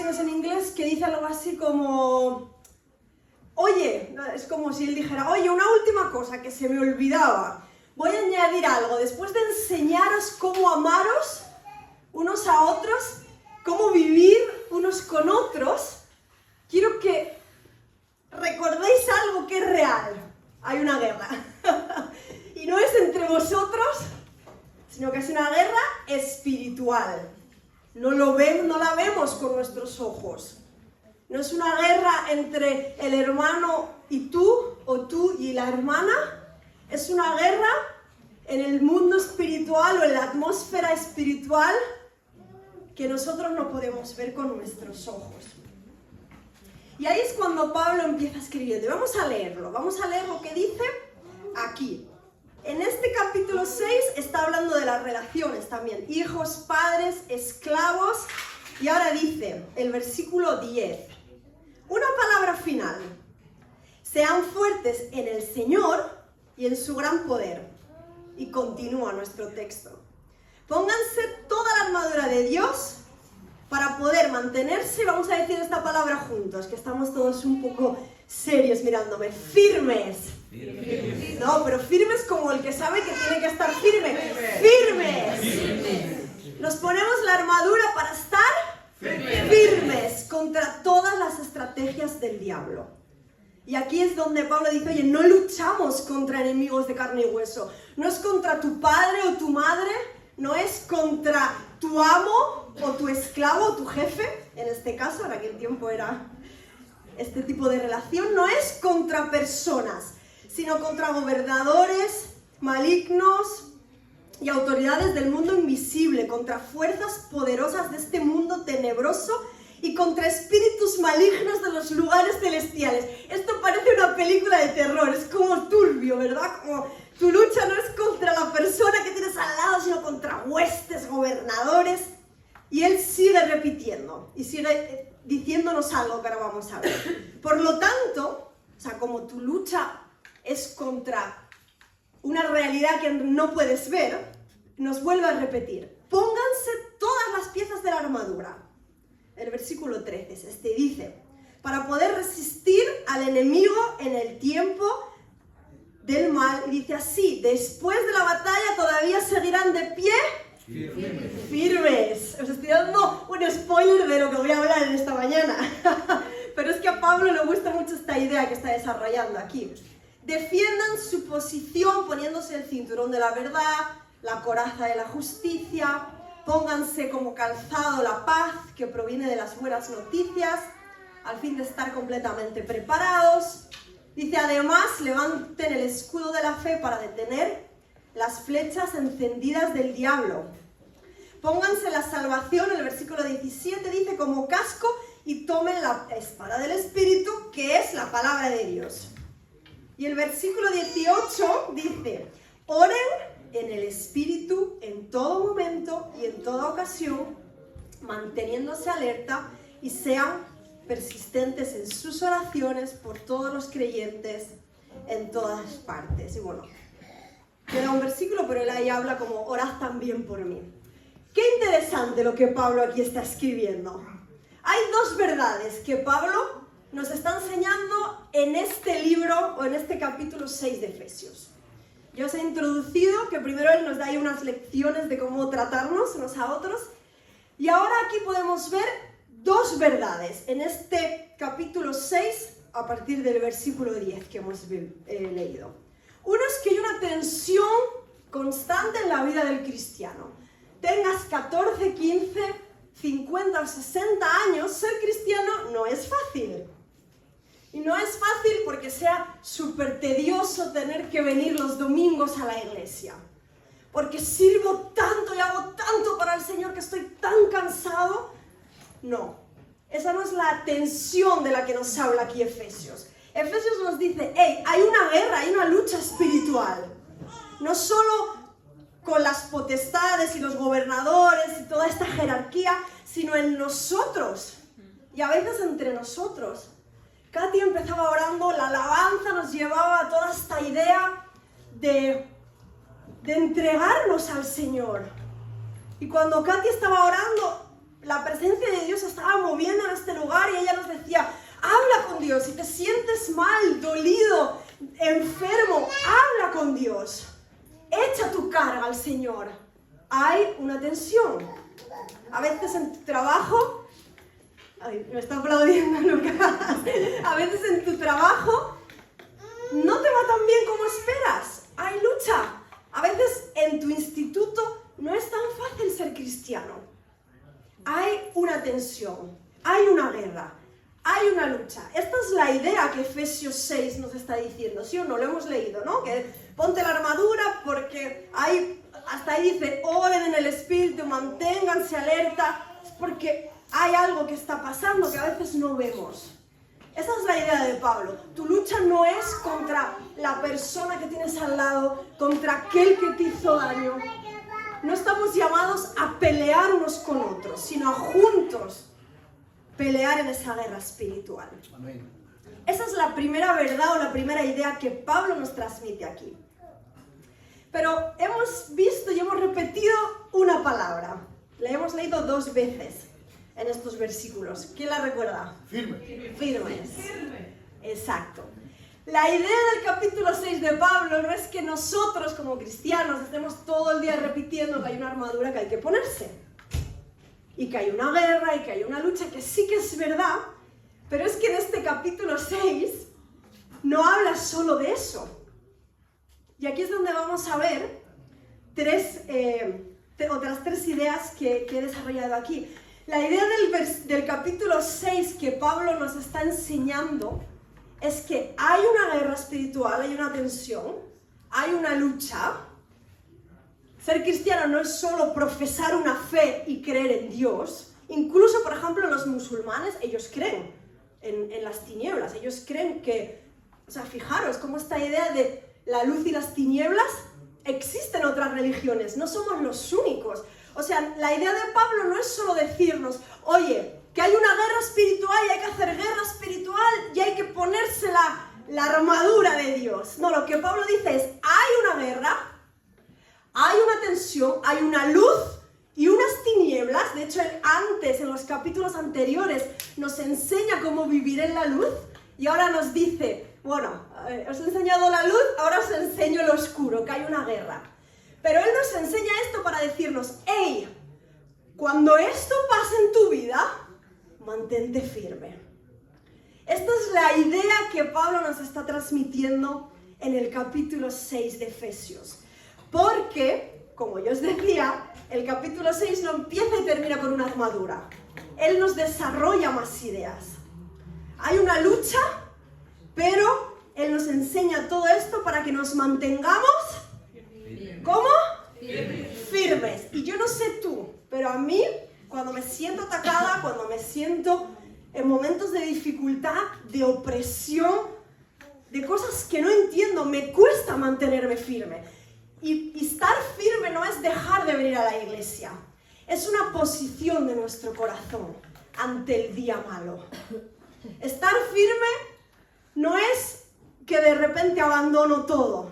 versiones en inglés que dice algo así como... Oye, es como si él dijera, oye, una última cosa que se me olvidaba. Voy a añadir algo. Después de enseñaros cómo amaros unos a otros, cómo vivir unos con otros, quiero que recordéis algo que es real. Hay una guerra. Y no es entre vosotros, sino que es una guerra espiritual. No la vemos con nuestros ojos. No es una guerra entre el hermano y tú, o tú y la hermana. Es una guerra en el mundo espiritual o en la atmósfera espiritual que nosotros no podemos ver con nuestros ojos. Y ahí es cuando Pablo empieza escribiendo. Y vamos a leer lo que dice aquí. En este capítulo 6 está hablando de las relaciones también. Hijos, padres, esclavos. Y ahora dice, el versículo 10. Una palabra final. Sean fuertes en el Señor y en su gran poder. Y continúa nuestro texto. Pónganse toda la armadura de Dios para poder mantenerse, vamos a decir esta palabra juntos, que estamos todos un poco serios mirándome, firmes. No, pero firmes como el que sabe que tiene que estar firme. ¡Firmes! Nos ponemos la armadura para estar firmes contra todas las estrategias del diablo. Y aquí es donde Pablo dice, oye, no luchamos contra enemigos de carne y hueso. No es contra tu padre o tu madre, no es contra tu amo o tu esclavo o tu jefe, en este caso, en aquel tiempo era este tipo de relación, no es contra personas, sino contra gobernadores malignos y autoridades del mundo invisible, contra fuerzas poderosas de este mundo tenebroso y contra espíritus malignos de los lugares celestiales. Esto parece una película de terror, es como turbio, ¿verdad? Como tu lucha no es contra la persona que tienes al lado, sino contra huestes, gobernadores. Y él sigue repitiendo y sigue diciéndonos algo que ahora vamos a ver. Por lo tanto, o sea, como tu lucha es contra una realidad que no puedes ver, nos vuelve a repetir. Pónganse todas las piezas de la armadura. El versículo 13 es este, dice, para poder resistir al enemigo en el tiempo del mal. Y dice así, después de la batalla todavía seguirán de pie firmes. Os estoy dando un spoiler de lo que voy a hablar en esta mañana. Pero es que a Pablo le gusta mucho esta idea que está desarrollando aquí. Defiendan su posición poniéndose el cinturón de la verdad, la coraza de la justicia, pónganse como calzado la paz que proviene de las buenas noticias, al fin de estar completamente preparados. Dice además, levanten el escudo de la fe para detener las flechas encendidas del diablo. Pónganse la salvación, el versículo 17 dice, como casco y tomen la espada del Espíritu, que es la palabra de Dios. Y el versículo 18 dice, oren en el Espíritu en todo momento y en toda ocasión, manteniéndose alerta y sean persistentes en sus oraciones por todos los creyentes en todas partes. Y bueno, queda un versículo, pero él ahí habla como, orad también por mí. Qué interesante lo que Pablo aquí está escribiendo. Hay dos verdades que Pablo nos está enseñando en este libro o en este capítulo 6 de Efesios. Yo os he introducido que primero él nos da ahí unas lecciones de cómo tratarnos unos a otros. Y ahora aquí podemos ver dos verdades en este capítulo 6 a partir del versículo 10 que hemos leído. Uno es que hay una tensión constante en la vida del cristiano. Tengas 14, 15, 50 o 60 años, ser cristiano no es fácil. Y no es fácil porque sea súper tedioso tener que venir los domingos a la iglesia. Porque sirvo tanto y hago tanto para el Señor que estoy tan cansado. No, esa no es la tensión de la que nos habla aquí Efesios. Efesios nos dice, hey, hay una guerra, hay una lucha espiritual. No solo con las potestades y los gobernadores y toda esta jerarquía, sino en nosotros. Y a veces entre nosotros. Katy empezaba orando, la alabanza nos llevaba a toda esta idea de entregarnos al Señor. Y cuando Katy estaba orando, la presencia de Dios se estaba moviendo en este lugar y ella nos decía, habla con Dios, si te sientes mal, dolido, enfermo, habla con Dios. Echa tu carga al Señor. Hay una tensión. A veces en tu trabajo, ay, me está aplaudiendo Lucas, a veces en tu trabajo no te va tan bien como esperas. Hay lucha. A veces en tu instituto no es tan fácil ser cristiano. Hay una tensión, hay una guerra, hay una lucha. Esta es la idea que Efesios 6 nos está diciendo, ¿sí o no? Lo hemos leído, ¿no? Que ponte la armadura porque hasta ahí dice, oren en el Espíritu, manténganse alerta, porque hay algo que está pasando que a veces no vemos. Esa es la idea de Pablo. Tu lucha no es contra la persona que tienes al lado, contra aquel que te hizo daño. No estamos llamados a pelear unos con otros, sino a juntos pelear en esa guerra espiritual. Amén. Esa es la primera verdad o la primera idea que Pablo nos transmite aquí. Pero hemos visto y hemos repetido una palabra. La hemos leído 2 veces en estos versículos. ¿Quién la recuerda? Firme. Firmes. Exacto. La idea del capítulo 6 de Pablo no es que nosotros como cristianos estemos todo el día repitiendo que hay una armadura que hay que ponerse. Y que hay una guerra y que hay una lucha, que sí que es verdad, pero es que en este capítulo 6 no habla solo de eso. Y aquí es donde vamos a ver otras 3 ideas que he desarrollado aquí. La idea del capítulo 6 que Pablo nos está enseñando es que hay una guerra espiritual, hay una tensión, hay una lucha. Ser cristiano no es solo profesar una fe y creer en Dios. Incluso, por ejemplo, los musulmanes, ellos creen en las tinieblas. Ellos creen que, o sea, fijaros cómo esta idea de la luz y las tinieblas existen en otras religiones. No somos los únicos. O sea, la idea de Pablo no es solo decirnos, oye, que hay una guerra espiritual y hay que hacer guerra espiritual y hay que ponerse la armadura de Dios. No, lo que Pablo dice es, hay una guerra, hay una tensión, hay una luz y unas tinieblas. De hecho, él antes, en los capítulos anteriores, nos enseña cómo vivir en la luz y ahora nos dice, bueno, os he enseñado la luz, ahora os enseño lo oscuro, que hay una guerra. Pero él nos enseña esto para decirnos, hey, cuando esto pase en tu vida, mantente firme. Esta es la idea que Pablo nos está transmitiendo en el capítulo 6 de Efesios. Porque, como yo os decía, el capítulo 6 no empieza y termina con una armadura. Él nos desarrolla más ideas. Hay una lucha, pero él nos enseña todo esto para que nos mantengamos, ¿cómo? Firmes. Y yo no sé tú, pero a mí, cuando me siento atacada, cuando me siento en momentos de dificultad, de opresión, de cosas que no entiendo, me cuesta mantenerme firme. Y estar firme no es dejar de venir a la iglesia. Es una posición de nuestro corazón ante el día malo. Estar firme no es que de repente abandono todo,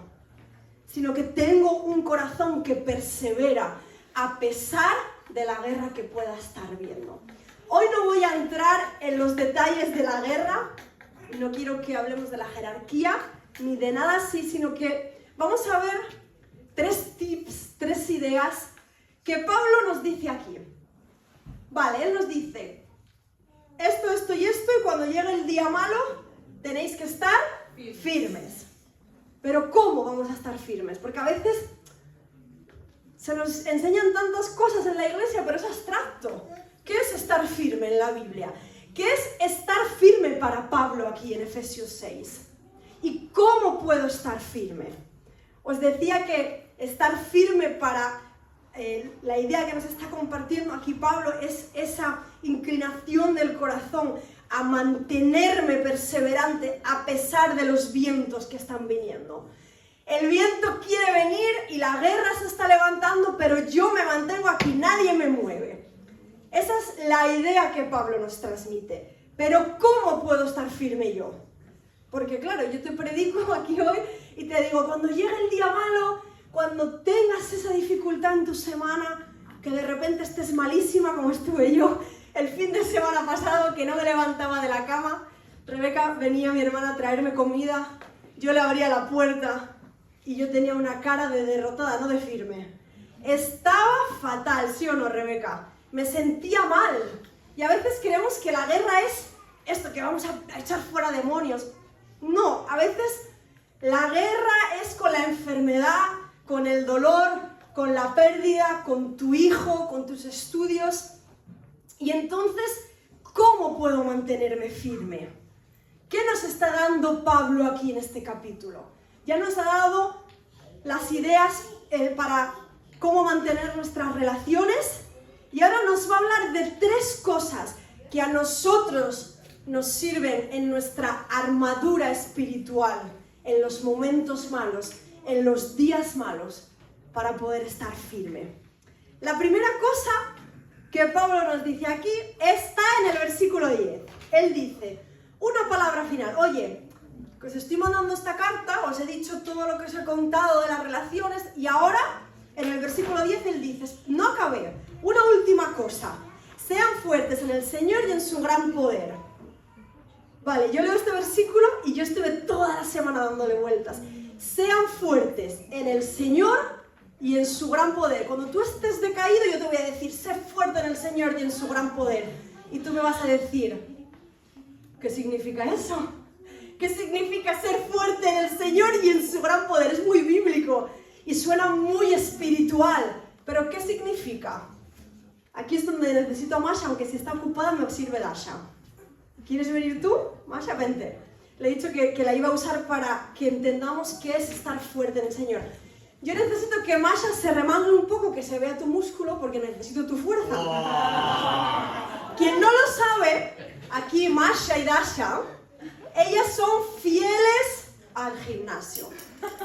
sino que tengo un corazón que persevera a pesar de la guerra que pueda estar viendo. Hoy no voy a entrar en los detalles de la guerra, no quiero que hablemos de la jerarquía, ni de nada así, sino que vamos a ver 3 tips, 3 ideas que Pablo nos dice aquí. Vale, él nos dice esto y esto, y cuando llegue el día malo tenéis que estar firmes. Pero ¿cómo vamos a estar firmes? Porque a veces se nos enseñan tantas cosas en la iglesia, pero es abstracto. ¿Qué es estar firme en la Biblia? ¿Qué es estar firme para Pablo aquí en Efesios 6? ¿Y cómo puedo estar firme? Os decía que estar firme para la idea que nos está compartiendo aquí Pablo es esa inclinación del corazón a mantenerme perseverante a pesar de los vientos que están viniendo. El viento quiere venir y la guerra se está levantando, pero yo me mantengo aquí, nadie me mueve. Esa es la idea que Pablo nos transmite. Pero ¿cómo puedo estar firme yo? Porque claro, yo te predico aquí hoy y te digo, cuando llegue el día malo, cuando tengas esa dificultad en tu semana, que de repente estés malísima como estuve yo el fin de semana pasado, que no me levantaba de la cama. Rebeca, venía mi hermana a traerme comida, yo le abría la puerta y yo tenía una cara de derrotada, no de firme. Estaba fatal, ¿sí o no, Rebeca? Me sentía mal. Y a veces creemos que la guerra es esto, que vamos a echar fuera demonios. No, a veces la guerra es con la enfermedad, con el dolor, con la pérdida, con tu hijo, con tus estudios. Y entonces, ¿cómo puedo mantenerme firme? ¿Qué nos está dando Pablo aquí en este capítulo? Ya nos ha dado las ideas para cómo mantener nuestras relaciones y ahora nos va a hablar de 3 cosas que a nosotros nos sirven en nuestra armadura espiritual, en los momentos malos, en los días malos, para poder estar firme. La primera cosa que Pablo nos dice aquí está en el versículo 10. Él dice, una palabra final. Oye, que os estoy mandando esta carta, os he dicho todo lo que os he contado de las relaciones y ahora, en el versículo 10, él dice, no acabé, una última cosa. Sean fuertes en el Señor y en su gran poder. Vale, yo leo este versículo y yo estuve toda la semana dándole vueltas. Sean fuertes en el Señor y en su gran poder. Cuando tú estés decaído, yo te voy a decir, sé fuerte en el Señor y en su gran poder. Y tú me vas a decir, ¿qué significa eso? ¿Qué significa ser fuerte en el Señor y en su gran poder? Es muy bíblico y suena muy espiritual. ¿Pero qué significa? Aquí es donde necesito a Masha, aunque si está ocupada me sirve Dasha. ¿Quieres venir tú? Masha, vente. Le he dicho que la iba a usar para que entendamos qué es estar fuerte en el Señor. Yo necesito que Masha se remangue un poco, que se vea tu músculo, porque necesito tu fuerza. Quien no lo sabe, aquí Masha y Dasha, ellas son fieles al gimnasio.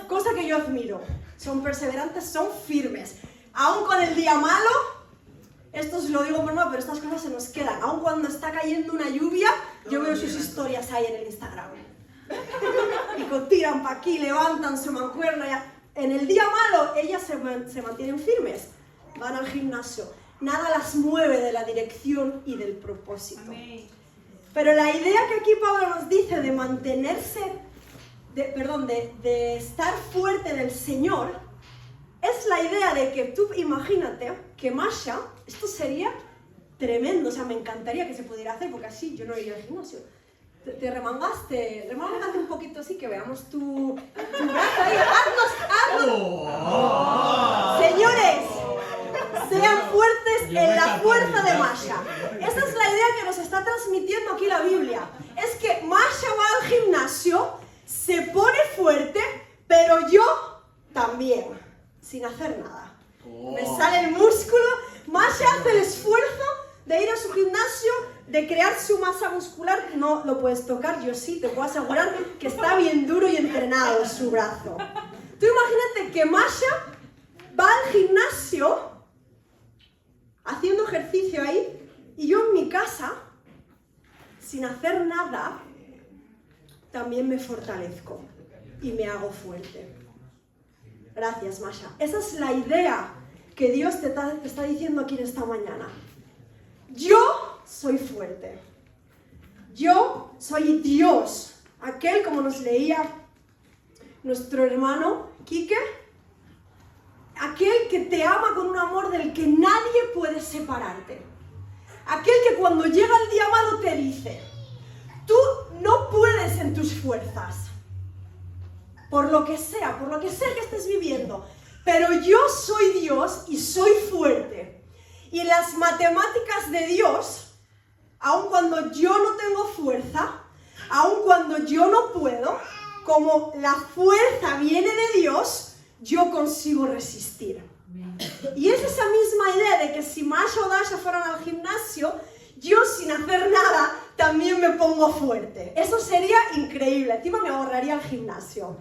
Cosa que yo admiro. Son perseverantes, son firmes. Aún con el día malo, esto os lo digo por no, pero estas cosas se nos quedan. Aún cuando está cayendo una lluvia, yo veo sus historias ahí en el Instagram. Y tiran para aquí, levantan su mancuerna. Ya. En el día malo, ellas se mantienen firmes. Van al gimnasio. Nada las mueve de la dirección y del propósito. Pero la idea que aquí Pablo nos dice de mantenerse, de estar fuerte en el Señor, es la idea de que tú imagínate que Masha, esto sería tremendo, o sea, me encantaría que se pudiera hacer, porque así yo no iría al gimnasio. Te remangate un poquito así, que veamos tu brazo ahí. ¡Haznos! Señores, sean fuertes en la fuerza de Masha. Esa es la idea que nos está transmitiendo aquí la Biblia. Es que Masha va al gimnasio, se pone fuerte, pero yo también, sin hacer nada. Me sale el músculo, Masha hace el esfuerzo de ir a su gimnasio, de crear su masa muscular. No lo puedes tocar, yo sí, te puedo asegurar que está bien duro y entrenado su brazo. Tú imagínate que Masha va al gimnasio haciendo ejercicio ahí y yo en mi casa, sin hacer nada, también me fortalezco y me hago fuerte. Gracias, Masha. Esa es la idea que Dios te está diciendo aquí en esta mañana. Yo soy fuerte. Yo soy Dios. Aquel, como nos leía nuestro hermano Quique, aquel que te ama con un amor del que nadie puede separarte. Aquel que cuando llega el día malo te dice, tú no puedes en tus fuerzas, por lo que sea que estés viviendo, pero yo soy Dios y soy fuerte. Y las matemáticas de Dios, aun cuando yo no tengo fuerza, aun cuando yo no puedo, como la fuerza viene de Dios, yo consigo resistir. Y es esa misma idea de que si Masha o Dasha fueran al gimnasio, yo sin hacer nada también me pongo fuerte. Eso sería increíble. Encima me ahorraría el gimnasio,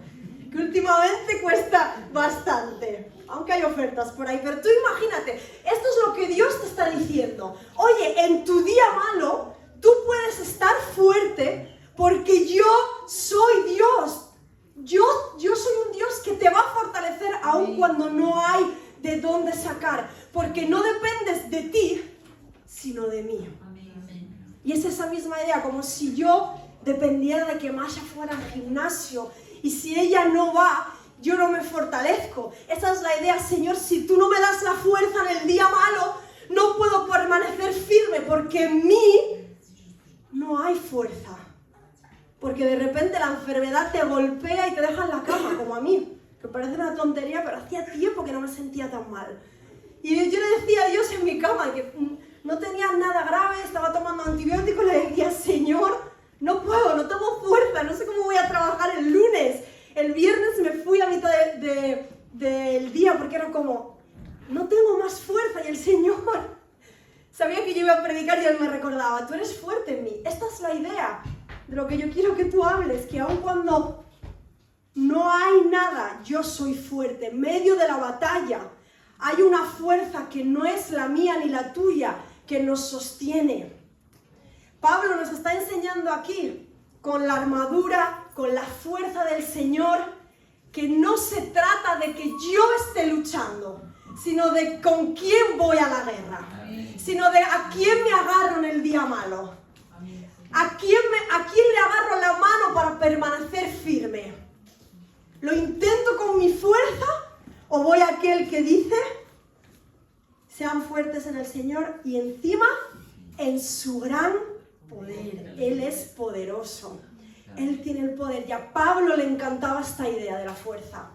que últimamente cuesta bastante, aunque hay ofertas por ahí. Pero tú imagínate, esto es lo que Dios te está diciendo. Oye, en tu día malo, tú puedes estar fuerte porque yo soy Dios. Yo soy un Dios que te va a fortalecer aun cuando no hay de dónde sacar, porque no dependes de ti, sino de mí. Y es esa misma idea, como si yo dependiera de que Masha fuera al gimnasio, y si ella no va, yo no me fortalezco. Esa es la idea, Señor, si tú no me das la fuerza en el día malo, no puedo permanecer firme, porque en mí no hay fuerza. Porque de repente la enfermedad te golpea y te deja en la cama, como a mí. Que parece una tontería, pero hacía tiempo que no me sentía tan mal. Y yo le decía a Dios en mi cama que no tenía nada grave, estaba tomando antibióticos, le decía, Señor, no puedo, no tengo fuerza, no sé cómo voy a trabajar el lunes. El viernes me fui a mitad del día porque era como, no tengo más fuerza. Y el Señor sabía que yo iba a predicar y Él me recordaba, tú eres fuerte en mí. Esta es la idea de lo que yo quiero que tú hables, que aun cuando no hay nada, yo soy fuerte. En medio de la batalla hay una fuerza que no es la mía ni la tuya, que nos sostiene. Pablo nos está enseñando aquí, con la armadura, con la fuerza del Señor, que no se trata de que yo esté luchando, sino de con quién voy a la guerra, sino de a quién me agarro en el día malo, a quién le agarro la mano para permanecer firme. ¿Lo intento con mi fuerza o voy a aquel que dice, sean fuertes en el Señor y encima en su gran poder? Él es poderoso. Él tiene el poder. Y a Pablo le encantaba esta idea de la fuerza.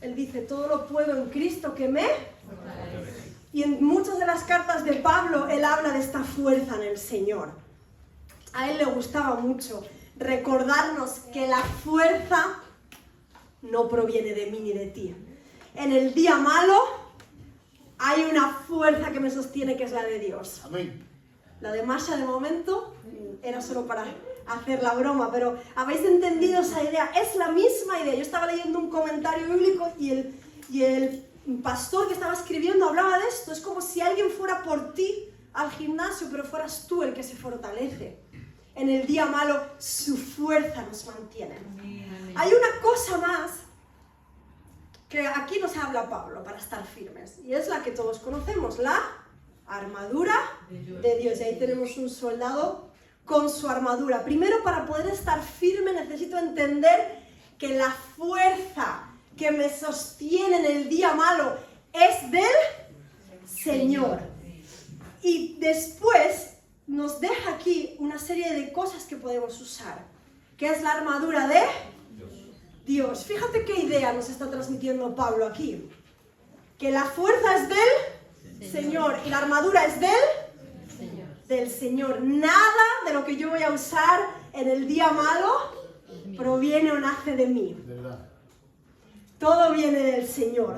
Él dice, todo lo puedo en Cristo que me... Y en muchas de las cartas de Pablo, él habla de esta fuerza en el Señor. A él le gustaba mucho recordarnos que la fuerza no proviene de mí ni de ti. En el día malo hay una fuerza que me sostiene, que es la de Dios. Amén. La de Masha de momento era solo para hacer la broma, pero ¿habéis entendido esa idea? Es la misma idea. Yo estaba leyendo un comentario bíblico y el pastor que estaba escribiendo hablaba de esto. Es como si alguien fuera por ti al gimnasio, pero fueras tú el que se fortalece. En el día malo, su fuerza nos mantiene. Hay una cosa más que aquí nos habla Pablo para estar firmes, y es la que todos conocemos, la armadura de Dios. Y ahí tenemos un soldado con su armadura. Primero, para poder estar firme, necesito entender que la fuerza que me sostiene en el día malo es del Señor. Y después nos deja aquí una serie de cosas que podemos usar, que es la armadura de Dios. Fíjate qué idea nos está transmitiendo Pablo aquí. Que la fuerza es del Señor y la armadura es del Señor. Nada de lo que yo voy a usar en el día malo proviene o nace de mí. Todo viene del Señor.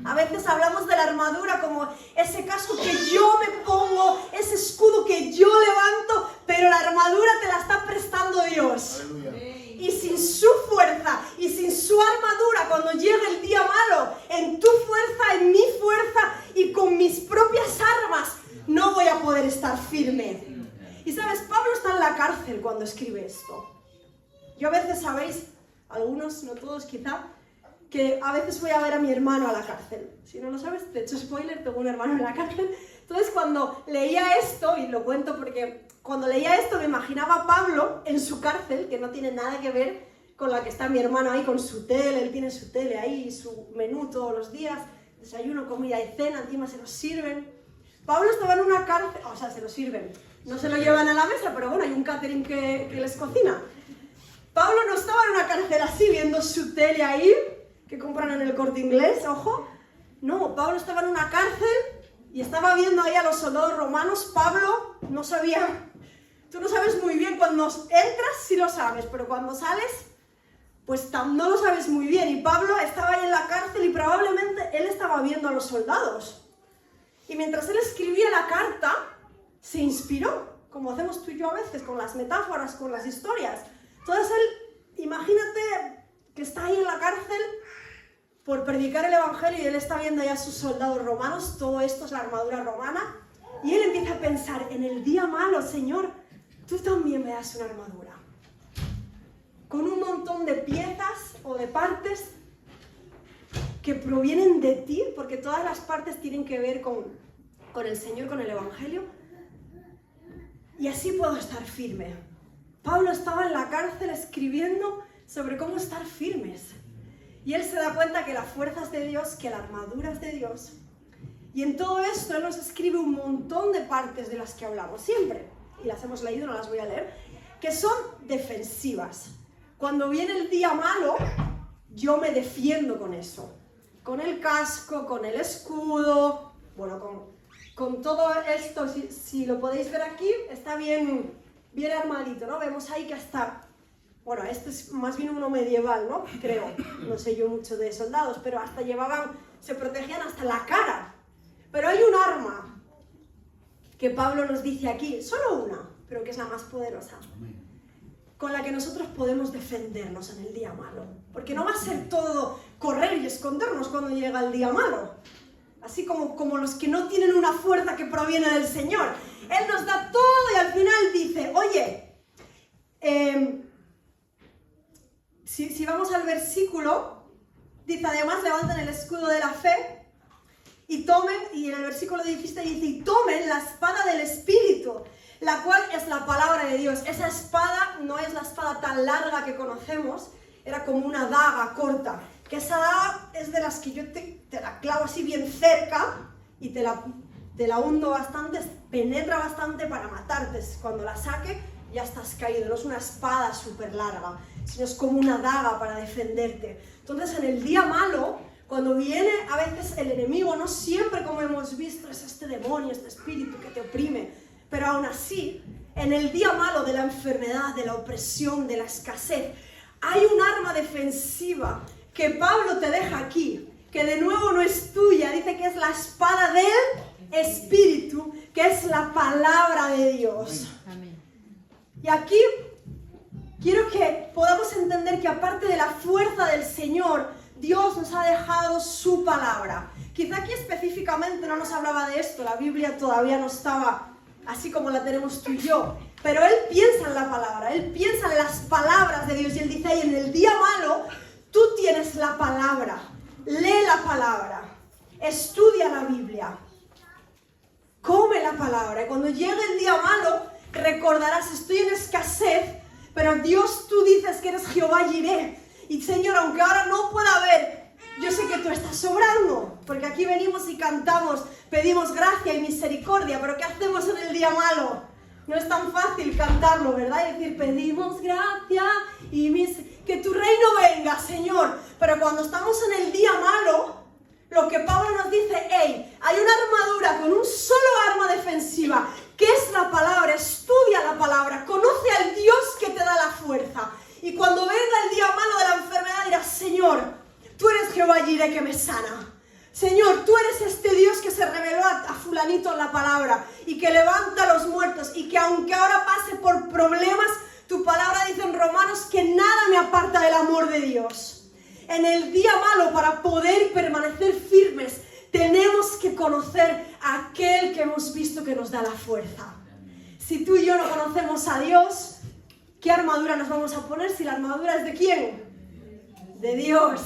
A veces hablamos de la armadura como ese casco que yo me pongo, ese escudo que yo levanto, pero la armadura te la está prestando Dios. Aleluya. Y sin su fuerza y sin su armadura, cuando llegue el día malo, en tu fuerza, en mi fuerza y con mis propias armas, no voy a poder estar firme. Y sabes, Pablo está en la cárcel cuando escribe esto. Yo a veces, sabéis, algunos, no todos quizá, que a veces voy a ver a mi hermano a la cárcel. Si no lo sabes, te he hecho spoiler, tengo un hermano en la cárcel. Entonces, cuando leía esto, y lo cuento porque cuando leía esto me imaginaba a Pablo en su cárcel, que no tiene nada que ver con la que está mi hermano ahí con su tele. Él tiene su tele ahí, su menú todos los días, desayuno, comida y cena, encima se los sirven. Pablo estaba en una cárcel, o sea, se lo sirven, no se lo llevan a la mesa, pero bueno, hay un catering que les cocina. Pablo no estaba en una cárcel así, viendo su tele ahí, que compran en el Corte Inglés, ojo. No, Pablo estaba en una cárcel y estaba viendo ahí a los soldados romanos. Pablo no sabía, tú no sabes muy bien, cuando entras sí lo sabes, pero cuando sales, pues no lo sabes muy bien. Y Pablo estaba ahí en la cárcel y probablemente él estaba viendo a los soldados. Y mientras él escribía la carta, se inspiró, como hacemos tú y yo a veces, con las metáforas, con las historias. Entonces él, imagínate que está ahí en la cárcel por predicar el evangelio y él está viendo ya a sus soldados romanos, todo esto es la armadura romana, y él empieza a pensar, en el día malo, Señor, tú también me das una armadura, con un montón de piezas o de partes que provienen de ti, porque todas las partes tienen que ver con el Señor, con el Evangelio, y así puedo estar firme. Pablo estaba en la cárcel escribiendo sobre cómo estar firmes, y él se da cuenta que la fuerza es de Dios, que la armadura es de Dios, y en todo esto él nos escribe un montón de partes de las que hablamos siempre, y las hemos leído, no las voy a leer, que son defensivas. Cuando viene el día malo, yo me defiendo con eso, con el casco, con el escudo, bueno, con todo esto, si lo podéis ver aquí, está bien armadito, ¿no? Vemos ahí que está, bueno, este es más bien uno medieval, ¿no? Creo, no sé yo mucho de soldados, pero hasta se protegían hasta la cara. Pero hay un arma que Pablo nos dice aquí, solo una, pero que es la más poderosa, con la que nosotros podemos defendernos en el día malo. Porque no va a ser todo correr y escondernos cuando llega el día malo. Así como los que no tienen una fuerza que proviene del Señor. Él nos da todo y al final dice, oye, si vamos al versículo, dice, además levanten el escudo de la fe y tomen, y en el versículo 17 dice, y tomen la espada del Espíritu, la cual es la palabra de Dios. Esa espada no es la espada tan larga que conocemos, era como una daga corta, que esa daga es de las que yo te la clavo así bien cerca y te la hundo bastante, penetra bastante para matarte. Cuando la saque ya estás caído, no es una espada súper larga, sino es como una daga para defenderte. Entonces en el día malo, cuando viene a veces el enemigo, no siempre como hemos visto es este demonio, este espíritu que te oprime, pero aún así, en el día malo de la enfermedad, de la opresión, de la escasez, hay un arma defensiva que Pablo te deja aquí, que de nuevo no es tuya, dice que es la espada del Espíritu, que es la palabra de Dios. Amén. Y aquí quiero que podamos entender que aparte de la fuerza del Señor, Dios nos ha dejado su palabra. Quizá aquí específicamente no nos hablaba de esto, la Biblia todavía no estaba así como la tenemos tú y yo, pero Él piensa en la palabra, Él piensa en las palabras de Dios y Él dice, ahí en el día malo, tú tienes la palabra, lee la palabra, estudia la Biblia, come la palabra, y cuando llegue el día malo, recordarás, estoy en escasez, pero Dios, tú dices que eres Jehová Jireh, y Señor, aunque ahora no pueda ver, yo sé que tú estás sobrando, porque aquí venimos y cantamos, pedimos gracia y misericordia, pero ¿qué hacemos en el día malo? No es tan fácil cantarlo, ¿verdad? Y decir, pedimos gracia y que tu reino venga, Señor. Pero cuando estamos en el día malo, lo que Pablo nos dice, hey, hay una armadura con un solo arma defensiva, que es la palabra, estudia la palabra, conoce al Dios que te da la fuerza. Y cuando venga el día malo de la enfermedad dirás, Señor, tú eres Jehová Jireh que me sana. Señor, tú eres este Dios que se reveló a fulanito en la palabra y que levanta a los muertos y que aunque ahora pase por problemas, tu palabra dice en Romanos que nada me aparta del amor de Dios. En el día malo, para poder permanecer firmes, tenemos que conocer a aquel que hemos visto que nos da la fuerza. Si tú y yo no conocemos a Dios, ¿qué armadura nos vamos a poner? Si la armadura es de ¿quién? De Dios.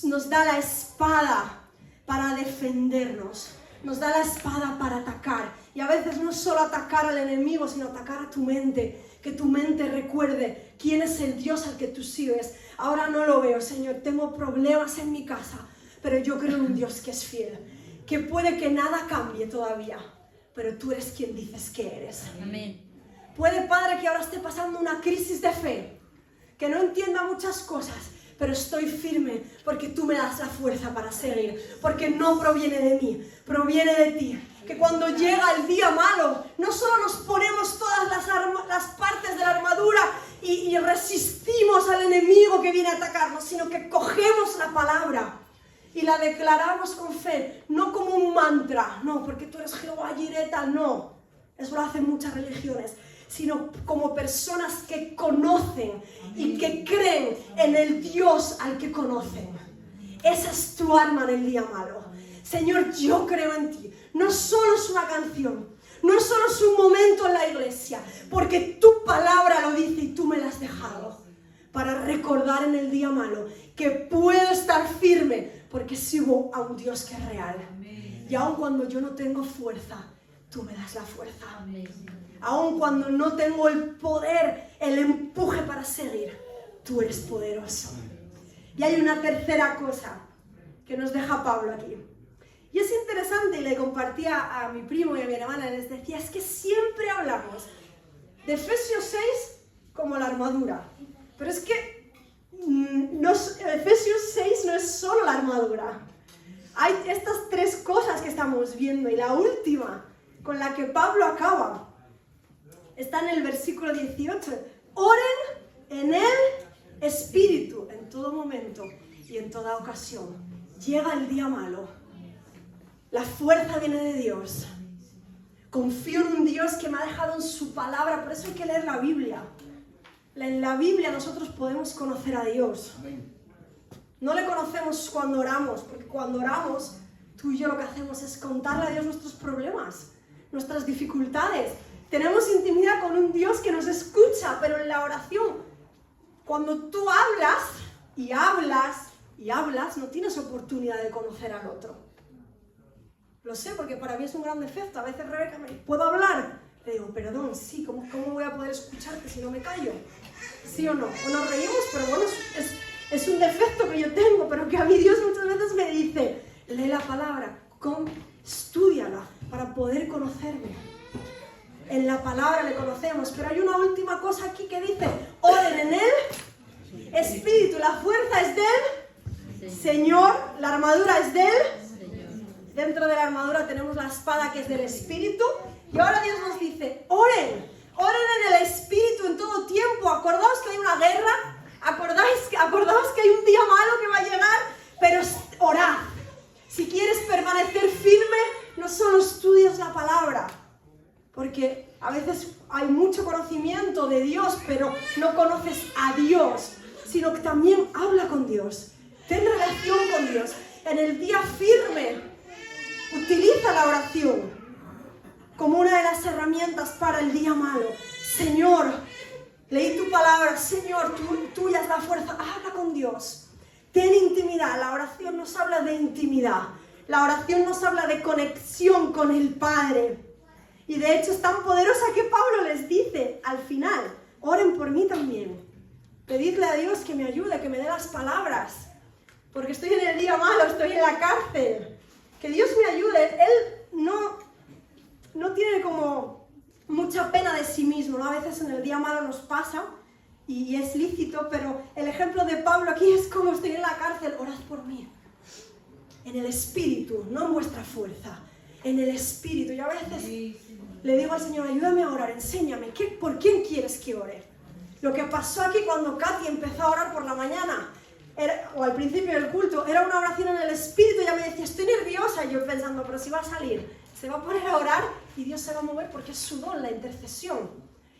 Nos da la espada para defendernos, nos da la espada para atacar, y a veces no solo atacar al enemigo, sino atacar a tu mente, que tu mente recuerde quién es el Dios al que tú sigues. Ahora no lo veo, Señor, tengo problemas en mi casa, pero yo creo en un Dios que es fiel, que puede que nada cambie todavía, pero tú eres quien dices que eres. Amén. Puede, Padre, que ahora esté pasando una crisis de fe, que no entienda muchas cosas, pero estoy firme porque tú me das la fuerza para seguir, porque no proviene de mí, proviene de ti. Que cuando llega el día malo, no solo nos ponemos todas las partes de la armadura y resistimos al enemigo que viene a atacarnos, sino que cogemos la palabra y la declaramos con fe, no como un mantra, no, porque tú eres Jehová Jireh, no, eso lo hacen muchas religiones, sino como personas que conocen y que creen en el Dios al que conocen. Esa es tu arma en el día malo. Señor, yo creo en ti. No solo es una canción, no solo es un momento en la iglesia, porque tu palabra lo dice y tú me la has dejado para recordar en el día malo que puedo estar firme porque sigo a un Dios que es real. Y aun cuando yo no tengo fuerza, tú me das la fuerza. Aun cuando no tengo el poder, el empuje para seguir, tú eres poderoso. Y hay una tercera cosa que nos deja Pablo aquí. Y es interesante, y le compartía a mi primo y a mi hermana, les decía, es que siempre hablamos de Efesios 6 como la armadura. Pero es que Efesios 6 no es solo la armadura. Hay estas tres cosas que estamos viendo, y la última, con la que Pablo acaba, está en el versículo 18. Oren en el Espíritu en todo momento y en toda ocasión. Llega el día malo. La fuerza viene de Dios. Confío en un Dios que me ha dejado en su palabra. Por eso hay que leer la Biblia. En la Biblia nosotros podemos conocer a Dios. No le conocemos cuando oramos, porque cuando oramos, tú y yo lo que hacemos es contarle a Dios nuestros problemas, nuestras dificultades. Tenemos intimidad con un Dios que nos escucha, pero en la oración, cuando tú hablas y hablas y hablas, no tienes oportunidad de conocer al otro. Lo sé, porque para mí es un gran defecto. A veces Rebeca me dice, ¿puedo hablar? Le digo, perdón, sí, ¿cómo voy a poder escucharte si no me callo? ¿Sí o no? O nos reímos, pero bueno, es un defecto que yo tengo, pero que a mí Dios muchas veces me dice, lee la palabra, estúdiala para poder conocerme. En la palabra le conocemos, pero hay una última cosa aquí que dice, oren en el Espíritu, la fuerza es del Señor, la armadura es del Señor. Dentro de la armadura tenemos la espada que es del Espíritu, y ahora Dios nos dice, oren en el Espíritu en todo tiempo. Acordaos que hay una guerra, acordaos que hay un día malo que va a llegar, pero orad. Si quieres permanecer firme, no solo estudias la palabra, porque a veces hay mucho conocimiento de Dios, pero no conoces a Dios, sino que también habla con Dios. Ten relación con Dios. En el día firme, utiliza la oración como una de las herramientas para el día malo. Señor, leí tu palabra, Señor, tuya es la fuerza. Habla con Dios. Ten intimidad. La oración nos habla de intimidad. La oración nos habla de conexión con el Padre. Y de hecho es tan poderosa que Pablo les dice al final, oren por mí también. Pedidle a Dios que me ayude, que me dé las palabras. Porque estoy en el día malo, estoy en la cárcel. Que Dios me ayude. Él no tiene como mucha pena de sí mismo, ¿no? A veces en el día malo nos pasa y es lícito, pero el ejemplo de Pablo aquí es como estoy en la cárcel, orad por mí. En el Espíritu, no en vuestra fuerza, en el Espíritu. Y a veces le digo al Señor, ayúdame a orar, enséñame, ¿por quién quieres que ore? Lo que pasó aquí cuando Katy empezó a orar por la mañana, o al principio del culto, era una oración en el Espíritu. Ella me decía, estoy nerviosa, y yo pensando, pero si va a salir, se va a poner a orar y Dios se va a mover porque es su don, la intercesión.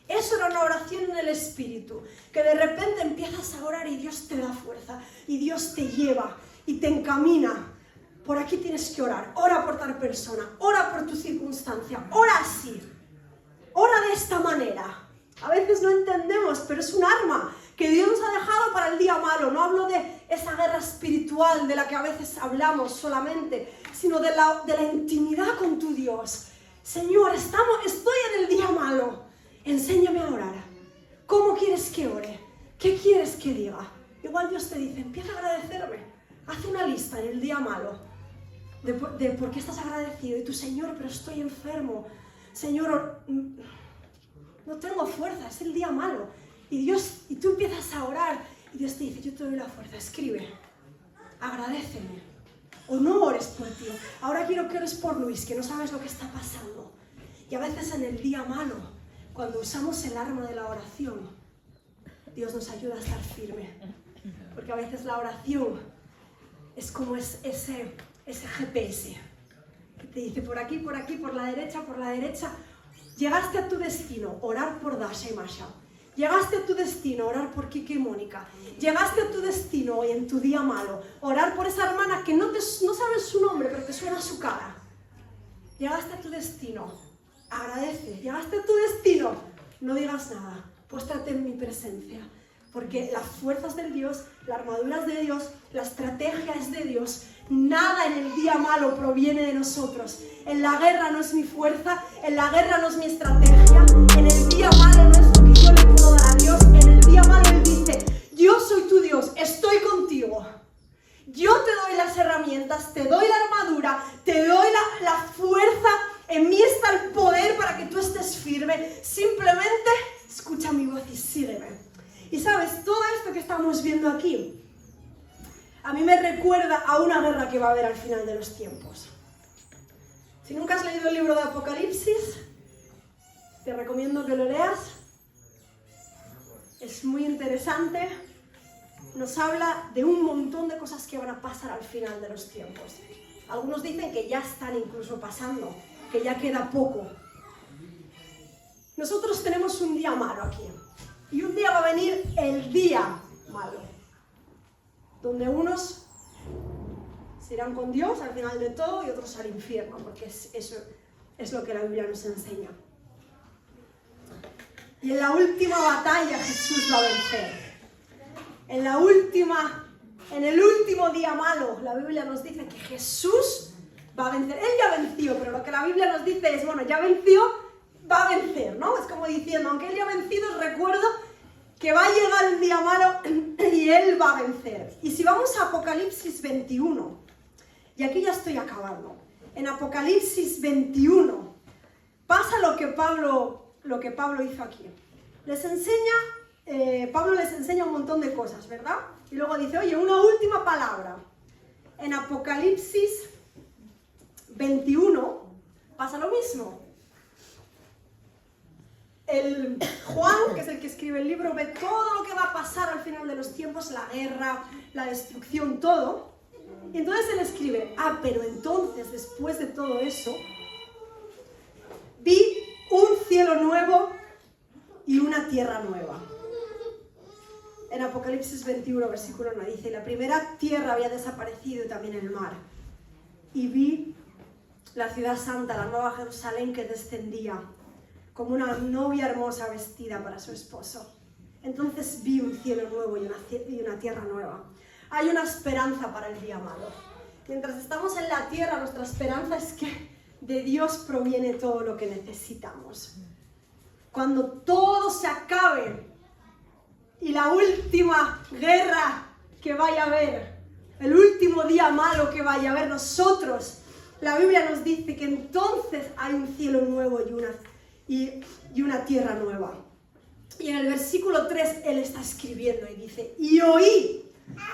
Eso era una oración en el Espíritu, que de repente empiezas a orar y Dios te da fuerza, y Dios te lleva y te encamina. Por aquí tienes que orar, ora por tal persona, ora por tu circunstancia, ora así, ora de esta manera. A veces no entendemos, pero es un arma que Dios nos ha dejado para el día malo. No hablo de esa guerra espiritual de la que a veces hablamos solamente, sino de la intimidad con tu Dios. Señor, estoy en el día malo, enséñame a orar. ¿Cómo quieres que ore? ¿Qué quieres que diga? Igual Dios te dice, empieza a agradecerme. Haz una lista en el día malo de por qué estás agradecido. Y tú, Señor, pero estoy enfermo. Señor, no tengo fuerza, es el día malo. Y tú empiezas a orar y Dios te dice, yo te doy la fuerza, escribe, agradéceme. O no ores por ti. Ahora quiero que ores por Luis, que no sabes lo que está pasando. Y a veces en el día malo, cuando usamos el arma de la oración, Dios nos ayuda a estar firme. Porque a veces la oración es como ese GPS que te dice por aquí, por la derecha, por la derecha. Llegaste a tu destino, orar por Dasha y Masha. Llegaste a tu destino, orar por Kike y Mónica. Llegaste a tu destino hoy en tu día malo, orar por esa hermana que no sabes su nombre, pero te suena su cara. Llegaste a tu destino, agradece. Llegaste a tu destino, no digas nada, póstrate en mi presencia. Porque las fuerzas de Dios, la armadura es de Dios, la estrategia es de Dios. Nada en el día malo proviene de nosotros. En la guerra no es mi fuerza, en la guerra no es mi estrategia. En el día malo no es lo que yo le puedo dar a Dios. En el día malo Él dice, yo soy tu Dios, estoy contigo. Yo te doy las herramientas, te doy la armadura, te doy la fuerza. En mí está el poder para que tú estés firme. Simplemente escucha mi voz y sígueme. Y sabes, todo esto que estamos viendo aquí, a mí me recuerda a una guerra que va a haber al final de los tiempos. Si nunca has leído el libro de Apocalipsis, te recomiendo que lo leas. Es muy interesante. Nos habla de un montón de cosas que van a pasar al final de los tiempos. Algunos dicen que ya están incluso pasando, que ya queda poco. Nosotros tenemos un día malo aquí. Y un día va a venir el día malo, donde unos se irán con Dios al final de todo y otros al infierno, porque eso es lo que la Biblia nos enseña. Y en la última batalla Jesús va a vencer. En el último día malo, la Biblia nos dice que Jesús va a vencer. Él ya venció, pero lo que la Biblia nos dice es, bueno, ya venció, va a vencer, ¿no? Es como diciendo, aunque Él ya ha vencido, os recuerdo que va a llegar un día malo y Él va a vencer. Y si vamos a Apocalipsis 21, y aquí ya estoy acabando, en Apocalipsis 21 pasa lo que Pablo hizo aquí. Pablo les enseña un montón de cosas, ¿verdad? Y luego dice, oye, una última palabra. En Apocalipsis 21 pasa lo mismo. El Juan, que es el que escribe el libro, ve todo lo que va a pasar al final de los tiempos, la guerra, la destrucción, todo. Y entonces él escribe, pero entonces, después de todo eso, vi un cielo nuevo y una tierra nueva. En Apocalipsis 21, versículo 1, dice, la primera tierra había desaparecido y también el mar. Y vi la ciudad santa, la nueva Jerusalén, que descendía como una novia hermosa vestida para su esposo. Entonces vi un cielo nuevo y una tierra nueva. Hay una esperanza para el día malo. Mientras estamos en la tierra, nuestra esperanza es que de Dios proviene todo lo que necesitamos. Cuando todo se acabe y la última guerra que vaya a haber, el último día malo que vaya a haber nosotros, la Biblia nos dice que entonces hay un cielo nuevo y una tierra nueva. Y en el versículo 3 él está escribiendo y dice, y oí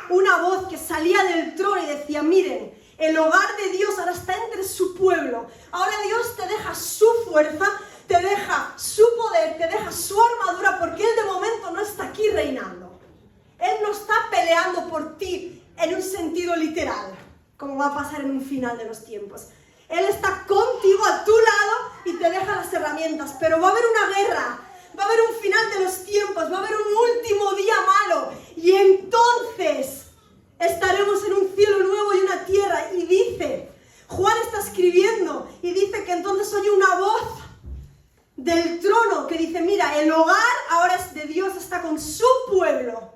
una voz que salía del trono y decía, miren, el hogar de Dios ahora está entre su pueblo. Ahora Dios te deja su fuerza, te deja su poder, te deja su armadura, porque Él de momento no está aquí reinando. Él no está peleando por ti en un sentido literal, como va a pasar en un final de los tiempos. Él está contigo a tu lado y te deja las herramientas, pero va a haber una guerra, va a haber un final de los tiempos, va a haber un último día malo, y entonces estaremos en un cielo nuevo y una tierra. Y dice, Juan está escribiendo y dice que entonces oye una voz del trono que dice, mira, el hogar ahora es de Dios, está con su pueblo,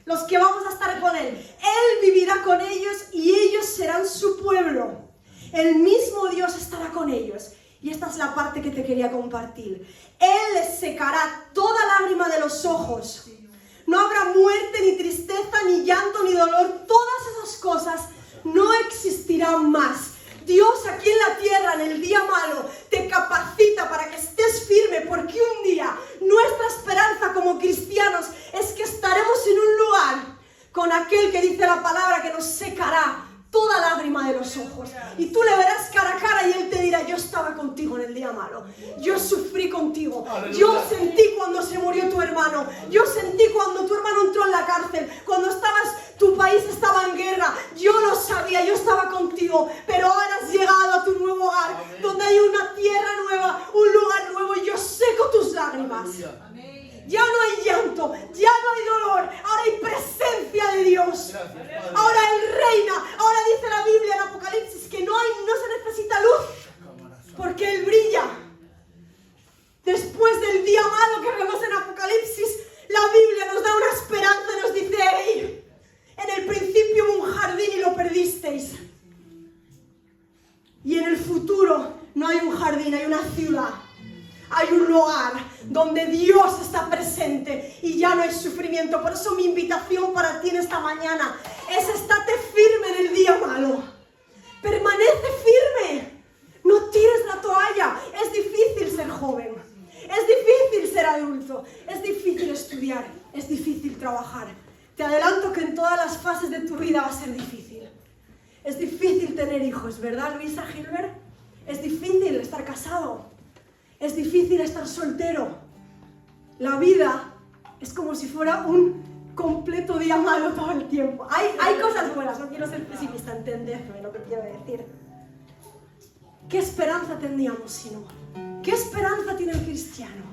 los que vamos a estar con Él. Él vivirá con ellos y ellos serán su pueblo. El mismo Dios estará con ellos. Y esta es la parte que te quería compartir. Él les secará toda lágrima de los ojos. No habrá muerte, ni tristeza, ni llanto, ni dolor. Todas esas cosas no existirán más. Dios aquí en la tierra, en el día malo, te capacita para que estés firme, porque un día nuestra esperanza como cristianos es que estaremos en un lugar con aquel que dice la palabra que nos secará toda lágrima de los ojos. Y tú le verás cara a cara y Él te dirá, yo estaba contigo en el día malo. Yo sufrí contigo. Aleluya. Yo sentí cuando se murió tu hermano. Yo sentí cuando tu hermano entró en la cárcel. Cuando tu país estaba en guerra. Yo lo sabía, yo estaba contigo. Pero ahora has llegado a tu nuevo hogar. Amén. Donde hay una tierra nueva, un lugar nuevo. Y yo seco tus lágrimas. Amén. Ya no hay llanto, ya no hay dolor, ahora hay presencia de Dios. Gracias, ahora Él reina. Ahora dice la Biblia en Apocalipsis que no se necesita luz, porque Él brilla. Después del día malo que vemos en Apocalipsis, la Biblia nos da una esperanza 6. Y en el futuro no hay un jardín, hay una ciudad. Hay un lugar donde Dios está presente y ya no hay sufrimiento. Por eso mi invitación para ti en esta mañana es: estate firme en el día malo. Permanece firme. No tires la toalla. Es difícil ser joven. Es difícil ser adulto. Es difícil estudiar. Es difícil trabajar. Te adelanto que en todas las fases de tu vida va a ser difícil. Es difícil tener hijos, ¿verdad, Luisa Gilbert? Es difícil estar casado. Es difícil estar soltero. La vida es como si fuera un completo día malo todo el tiempo. Hay cosas buenas, no quiero ser pesimista, entendedme lo que quiero decir. ¿Qué esperanza tendríamos si no? ¿Qué esperanza tiene el cristiano?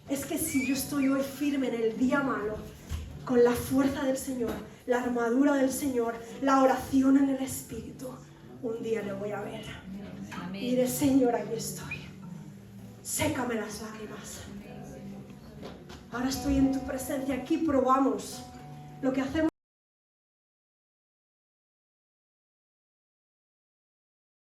Es que si yo estoy hoy firme en el día malo, con la fuerza del Señor, la armadura del Señor, la oración en el Espíritu, un día le voy a ver. Y diré: Señor, aquí estoy. Sécame las lágrimas. Ahora estoy en tu presencia. Aquí probamos lo que hacemos.